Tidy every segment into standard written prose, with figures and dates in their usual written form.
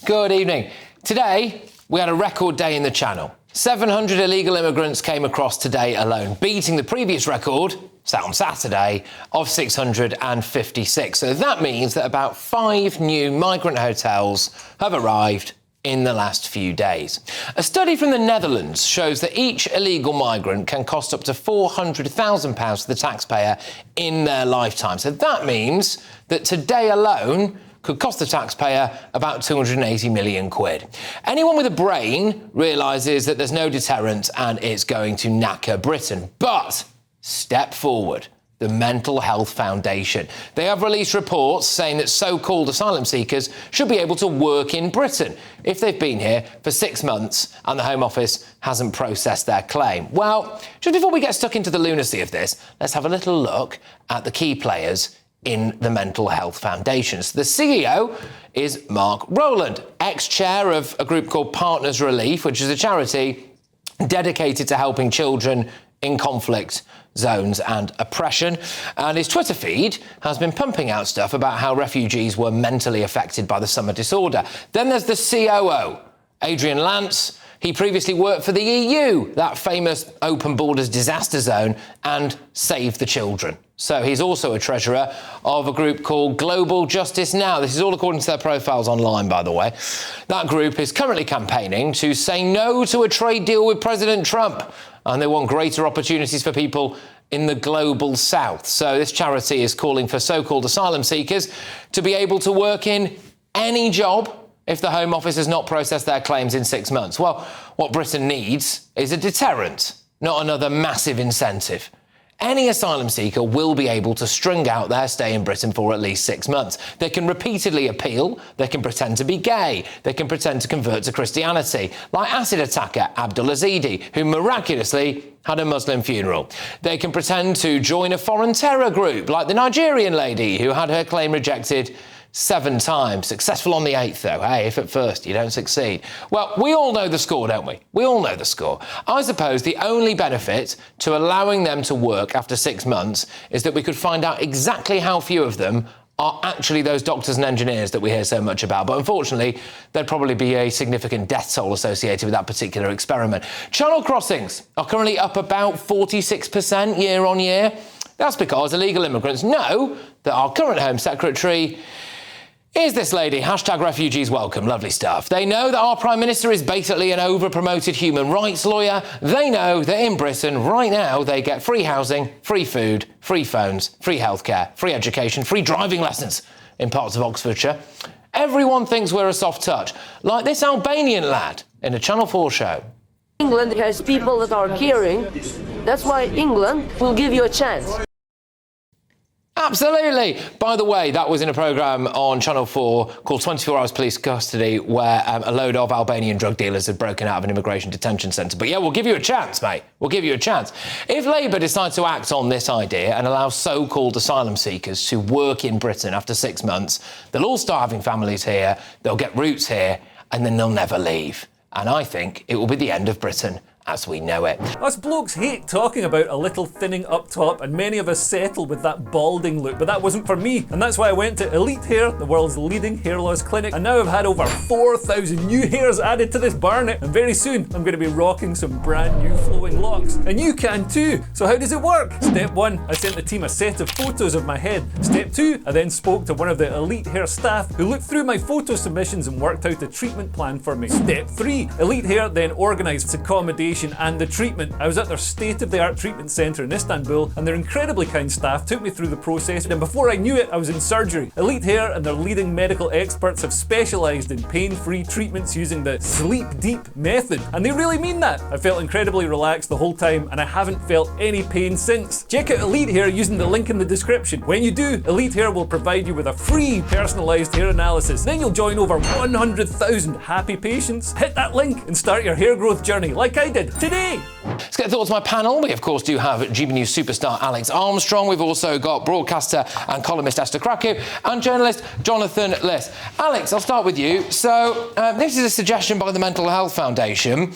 Good evening. Today, we had a record day in the Channel. 700 illegal immigrants came across today alone, beating the previous record, set on Saturday, of 656. So that means that about 5 new migrant hotels have arrived in the last few days. A study from the Netherlands shows that each illegal migrant can cost up to £400,000 to the taxpayer in their lifetime. So that means that today alone could cost the taxpayer about 280 million quid. Anyone with a brain realises that there's no deterrent and it's going to knacker Britain. But step forward. The Mental Health Foundation. They have released reports saying that so-called asylum seekers should be able to work in Britain if they've been here for 6 months and the Home Office hasn't processed their claim. Well, just before we get stuck into the lunacy of this, let's have a little look at the key players in the Mental Health Foundation. So the CEO is Mark Rowland, ex-chair of a group called Partners Relief, which is a charity dedicated to helping children in conflict zones and oppression. And his Twitter feed has been pumping out stuff about how refugees were mentally affected by the summer disorder. Then there's the COO, Adrian Lance. He previously worked for the EU, that famous open borders disaster zone, and Save the Children. So he's also a treasurer of a group called Global Justice Now. This is all according to their profiles online, by the way. That group is currently campaigning to say no to a trade deal with President Trump, and they want greater opportunities for people in the global south. So this charity is calling for so-called asylum seekers to be able to work in any job if the Home Office has not processed their claims in 6 months. Well, what Britain needs is a deterrent, not another massive incentive. Any asylum seeker will be able to string out their stay in Britain for at least 6 months. They can repeatedly appeal, they can pretend to be gay, they can pretend to convert to Christianity, like acid attacker Abdul Azidi, who miraculously had a Muslim funeral. They can pretend to join a foreign terror group, like the Nigerian lady who had her claim rejected 7 times. Successful on the 8th, though. Hey, if at first you don't succeed. Well, we all know the score, don't we? We all know the score. I suppose the only benefit to allowing them to work after 6 months is that we could find out exactly how few of them are actually those doctors and engineers that we hear so much about. But unfortunately, there'd probably be a significant death toll associated with that particular experiment. Channel crossings are currently up about 46% year on year. That's because illegal immigrants know that our current Home Secretary is this lady, #refugees welcome, lovely stuff. They know that our Prime Minister is basically an over-promoted human rights lawyer. They know that in Britain, right now, they get free housing, free food, free phones, free healthcare, free education, free driving lessons in parts of Oxfordshire. Everyone thinks we're a soft touch, like this Albanian lad in a Channel 4 show. England has people that are caring. That's why England will give you a chance. Absolutely. By the way, that was in a programme on Channel 4 called 24 Hours Police Custody, where a load of Albanian drug dealers had broken out of an immigration detention centre. But yeah, we'll give you a chance, mate. We'll give you a chance. If Labour decides to act on this idea and allow so-called asylum seekers to work in Britain after 6 months, they'll all start having families here, they'll get roots here, and then they'll never leave. And I think it will be the end of Britain as we know it. Us blokes hate talking about a little thinning up top, and many of us settle with that balding look, but that wasn't for me, and that's why I went to Elite Hair, the world's leading hair loss clinic, and now I've had over 4,000 new hairs added to this barnet, and very soon I'm going to be rocking some brand new flowing locks, and you can too. So how does it work? Step 1, I sent the team a set of photos of my head. Step 2, I then spoke to one of the Elite Hair staff who looked through my photo submissions and worked out a treatment plan for me. Step 3, Elite Hair then organised accommodation and the treatment. I was at their state-of-the-art treatment centre in Istanbul, and their incredibly kind staff took me through the process, and before I knew it, I was in surgery. Elite Hair and their leading medical experts have specialised in pain-free treatments using the sleep deep method, and they really mean that. I felt incredibly relaxed the whole time, and I haven't felt any pain since. Check out Elite Hair using the link in the description. When you do, Elite Hair will provide you with a free personalised hair analysis. Then you'll join over 100,000 happy patients. Hit that link and start your hair growth journey like I did today. Let's get thoughts on my panel. We, of course, do have GBNews superstar Alex Armstrong. We've also got broadcaster and columnist Esther Krakow and journalist Jonathan Liss. Alex, I'll start with you. So this is a suggestion by the Mental Health Foundation.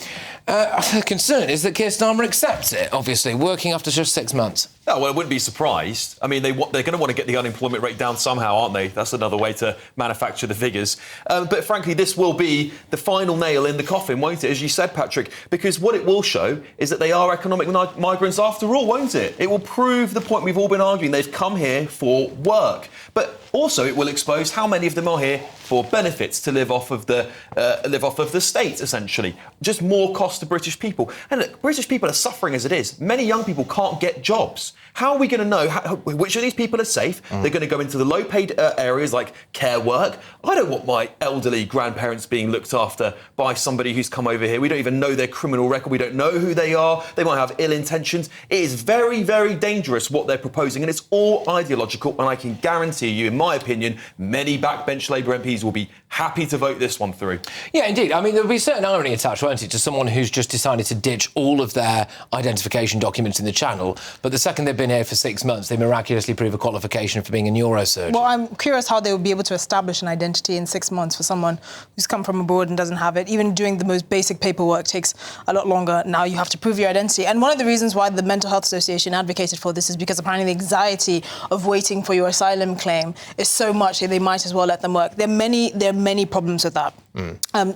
The concern is that Keir Starmer accepts it, obviously, working after just 6 months. Oh, well, I wouldn't be surprised. I mean, they're going to want to get the unemployment rate down somehow, aren't they? That's another way to manufacture the figures. But frankly, this will be the final nail in the coffin, won't it, as you said, Patrick? Because what it will show is that they are economic migrants after all, won't it? It will prove the point we've all been arguing. They've come here for work. But also it will expose how many of them are here for benefits, to live off of the state, essentially. Just more cost to British people. And look, British people are suffering as it is. Many young people can't get jobs. How are we going to know which of these people are safe? They're going to go into the low-paid areas like care work. I don't want my elderly grandparents being looked after by somebody who's come over here. We don't even know their criminal record. We don't know who they are. They might have ill intentions. It is very, very dangerous what they're proposing, and it's all ideological, and I can guarantee you, in my opinion, many backbench Labour MPs will be happy to vote this one through. Yeah, indeed. I mean, there'll be a certain irony attached, won't it, to someone who's just decided to ditch all of their identification documents in the Channel, but the second they've been here for 6 months, they miraculously prove a qualification for being a neurosurgeon. Well, I'm curious how they will be able to establish an identity in 6 months for someone who's come from abroad and doesn't have it. Even doing the most basic paperwork takes a lot longer. Now you have to prove your identity. And one of the reasons why the Mental Health Association advocated for this is because apparently the anxiety of waiting for your asylum claim is so much that they might as well let them work. There are many problems with that.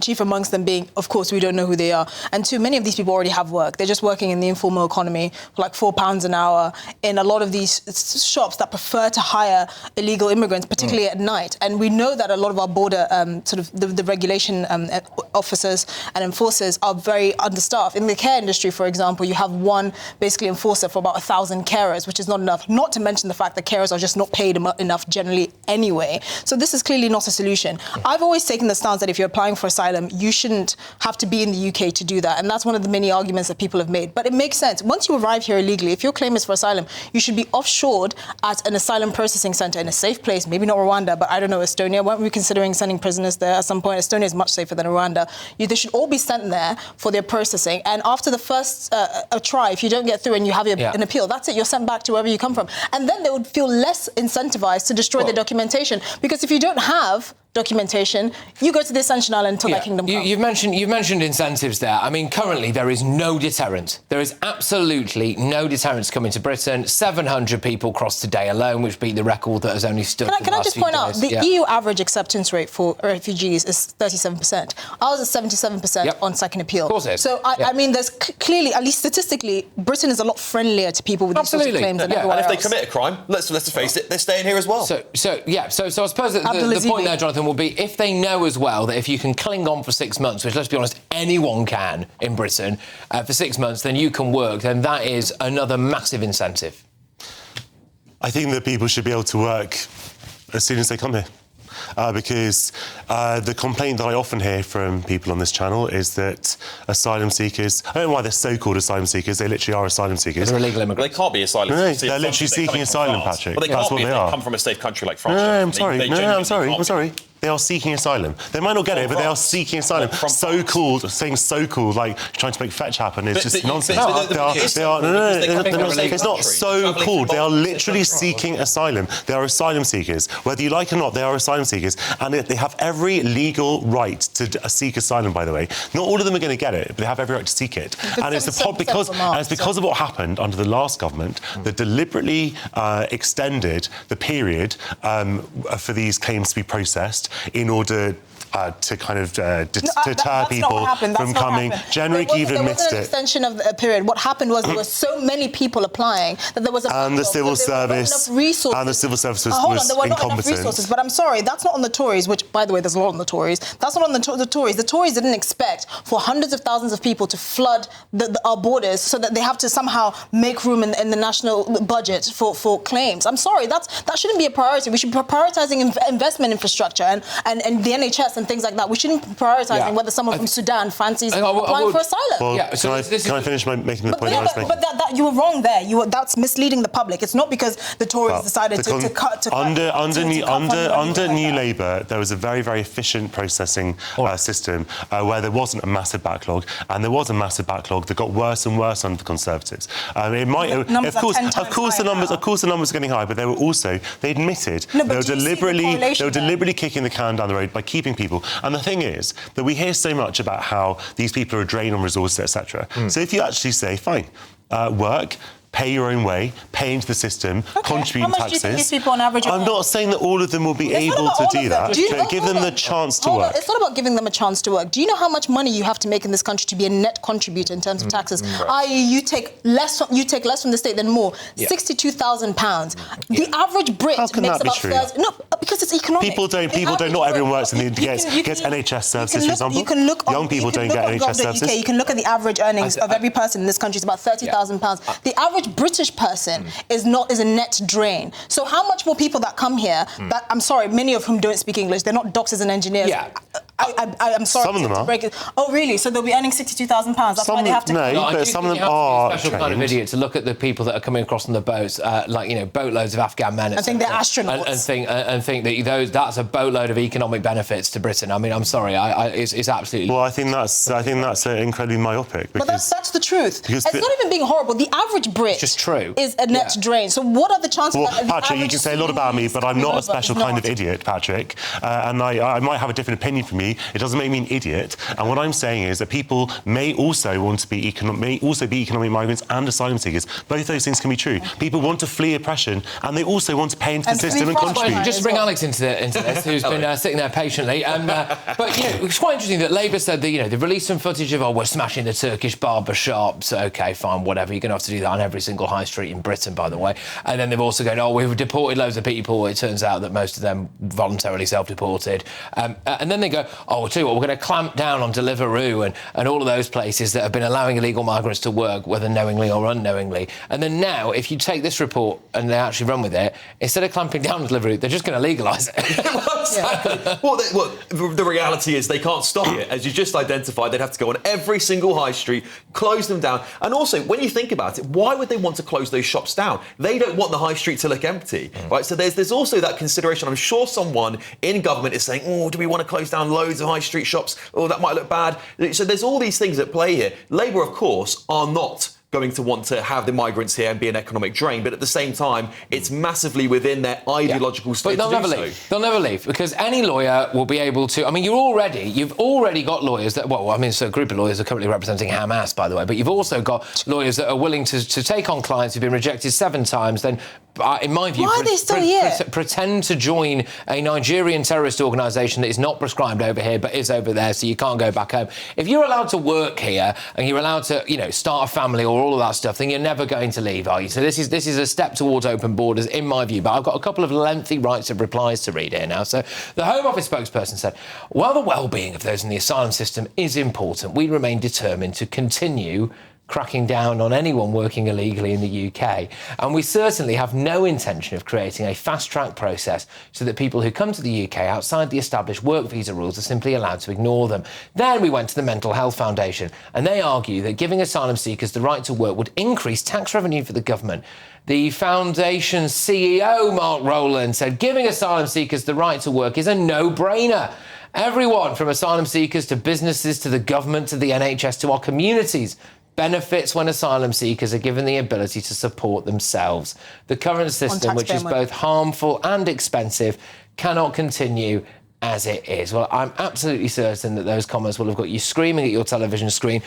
Chief amongst them being, of course, we don't know who they are. And too many of these people already have work. They're just working in the informal economy for like £4 an hour in a lot of these shops that prefer to hire illegal immigrants, particularly at night. And we know that a lot of our border, the regulation officers and enforcers are very understaffed. In the care industry, for example, you have one basically enforcer for about 1,000 carers, which is not enough. Not to mention the fact that carers are just not paid enough generally anyway. So this is clearly not a solution. I've always taken the stance that if you're applying for asylum, you shouldn't have to be in the UK to do that. And that's one of the many arguments that people have made. But it makes sense. Once you arrive here illegally, if your claim is for asylum, you should be offshored at an asylum processing centre in a safe place, maybe not Rwanda, but I don't know, Estonia. Weren't we considering sending prisoners there at some point? Estonia is much safer than Rwanda. They should all be sent there for their processing. And after the first try, if you don't get through and you have an appeal, that's it. You're sent back to wherever you come from. And then they would feel less incentivized to destroy their documentation. Because if you don't have documentation, you go to the Ascension Island until that kingdom comes. You've mentioned incentives there. I mean, currently there is no deterrent. There is absolutely no deterrent coming to Britain. 700 people crossed today alone, which beat the record that has only stood. Can I just point out, the EU average acceptance rate for refugees is 37%. Ours is 77% on second appeal. Of course it is. So I mean, there's clearly, at least statistically, Britain is a lot friendlier to people with these sorts of claims than everywhere else. And if they commit a crime, let's face it, they're staying here as well. So I suppose that the point there, Jonathan, will be if they know as well that if you can cling on for 6 months, which, let's be honest, anyone can in Britain, for 6 months, then you can work, then that is another massive incentive. I think that people should be able to work as soon as they come here. Because the complaint that I often hear from people on this channel is that asylum seekers, I don't know why they're so-called asylum seekers, they literally are asylum seekers. They're illegal immigrants. They can't be asylum seekers. No, they're literally seeking asylum, Patrick. Well, they That's can't what be they if are. they come from a safe country like France. I'm sorry. They are seeking asylum. They might not get it, but they are seeking asylum. So-called, saying so-called, like trying to make fetch happen is just nonsense. It's not so-called. They are literally seeking asylum. They are asylum seekers. Whether you like it or not, they are asylum seekers. And they have every legal right to seek asylum, by the way. Not all of them are going to get it, but they have every right to seek it. And it's because of what happened under the last government that deliberately extended the period for these claims to be processed in order to kind of deter people from coming. Generic even admits it. There wasn't an extension of the period. What happened was there were so many people applying that there was and the civil service and the civil service was there were not incompetent. enough resources. But I'm sorry, that's not on the Tories. Which, by the way, there's a lot on the Tories. That's not on the Tories. The Tories didn't expect for hundreds of thousands of people to flood our borders so that they have to somehow make room in the national budget for claims. I'm sorry, that shouldn't be a priority. We should be prioritising investment infrastructure and the NHS and things like that. We shouldn't be prioritising whether someone from Sudan fancies applying for asylum. Well, can I finish making the point I was making? But that you were wrong there. That's misleading the public. It's not because the Tories decided to cut under New Labour, there was a very, very efficient processing system where there wasn't a massive backlog, and there was a massive backlog that got worse and worse under the Conservatives. Of course, the numbers are getting higher, but they admitted they were deliberately kicking the can down the road by keeping people people. And the thing is that we hear so much about how these people are a drain on resources, etc. So if you actually say, fine, work, pay your own way, pay into the system, contribute How much taxes. do you think these people on average I'm not saying that all of them will be able to do that. But give them the chance to work. It's not about giving them a chance to work. Do you know how much money you have to make in this country to be a net contributor in terms of taxes? I.e., you take less from the state than more. £62,000. The average Brit How can makes that be about true? 30. No, because it's economic. People don't. Not everyone works and gets NHS services, for example. You can look Young people don't get NHS services. UK, you can look at the average earnings of every person in this country. It's about £30,000. The average British person is a net drain. So how much more people that come here? That I'm sorry, many of whom don't speak English. They're not doctors and engineers. Yeah. I'm sorry. Some of them to are. break it. Oh, really? So they'll be earning £62,000. That's why they have to. No, but some of them are special trained. kind of idiot to look at the people that are coming across on the boats, boatloads of Afghan men. I think they're astronauts. And think that that's a boatload of economic benefits to Britain. I mean, I'm sorry, it's absolutely. Well, I think that's incredibly myopic. But that's the truth. It's not even being horrible. The average Brit just true. is a net drain. So what are the chances? Well, that the Patrick, you can say a lot about me, but I'm not a special kind of idiot, Patrick. And I might have a different opinion from you. It doesn't make me an idiot. And what I'm saying is that people may also be economic migrants and asylum seekers. Both those things can be true. People want to flee oppression, and they also want to pay into the system and contribute. Just bring Alex into this, who's been sitting there patiently. But it's quite interesting that Labour said that they've released some footage of we're smashing the Turkish barber shops. OK, fine, whatever. You're going to have to do that on every single high street in Britain, by the way. And then they've also gone, we've deported loads of people. It turns out that most of them voluntarily self-deported. And then they go, we'll tell you what, we're going to clamp down on Deliveroo and all of those places that have been allowing illegal migrants to work, whether knowingly or unknowingly. And then now, if you take this report and they actually run with it, instead of clamping down on Deliveroo, they're just going to legalise it. Well, the reality is they can't stop it. As you just identified, they'd have to go on every single high street, close them down. And also, when you think about it, why would they want to close those shops down? They don't want the high street to look empty, right? So there's also that consideration. I'm sure someone in government is saying, do we want to close down loads of high street shops? That might look bad. So there's all these things at play here. Labour, of course, are not going to want to have the migrants here and be an economic drain, but at the same time, it's massively within their ideological state to do so. They'll never leave, because any lawyer will be able to. I mean, you've already got lawyers that. So a group of lawyers are currently representing Hamas, by the way, but you've also got lawyers that are willing to take on clients who've been rejected 7 times. Then, in my view, why are they still here? Pretend to join a Nigerian terrorist organisation that is not prescribed over here, but is over there, so you can't go back home. If you're allowed to work here and you're allowed to, start a family or all of that stuff, then you're never going to leave, are you? So this is a step towards open borders, in my view. But I've got a couple of lengthy rights of replies to read here now. So the Home Office spokesperson said, while the well-being of those in the asylum system is important, we remain determined to continue cracking down on anyone working illegally in the UK. And we certainly have no intention of creating a fast-track process so that people who come to the UK outside the established work visa rules are simply allowed to ignore them. Then we went to the Mental Health Foundation, and they argue that giving asylum seekers the right to work would increase tax revenue for the government. The foundation's CEO, Mark Rowland, said giving asylum seekers the right to work is a no-brainer. Everyone, from asylum seekers to businesses to the government to the NHS to our communities, benefits when asylum seekers are given the ability to support themselves. The current system, which is both harmful and expensive, cannot continue as it is. Well, I'm absolutely certain that those comments will have got you screaming at your television screen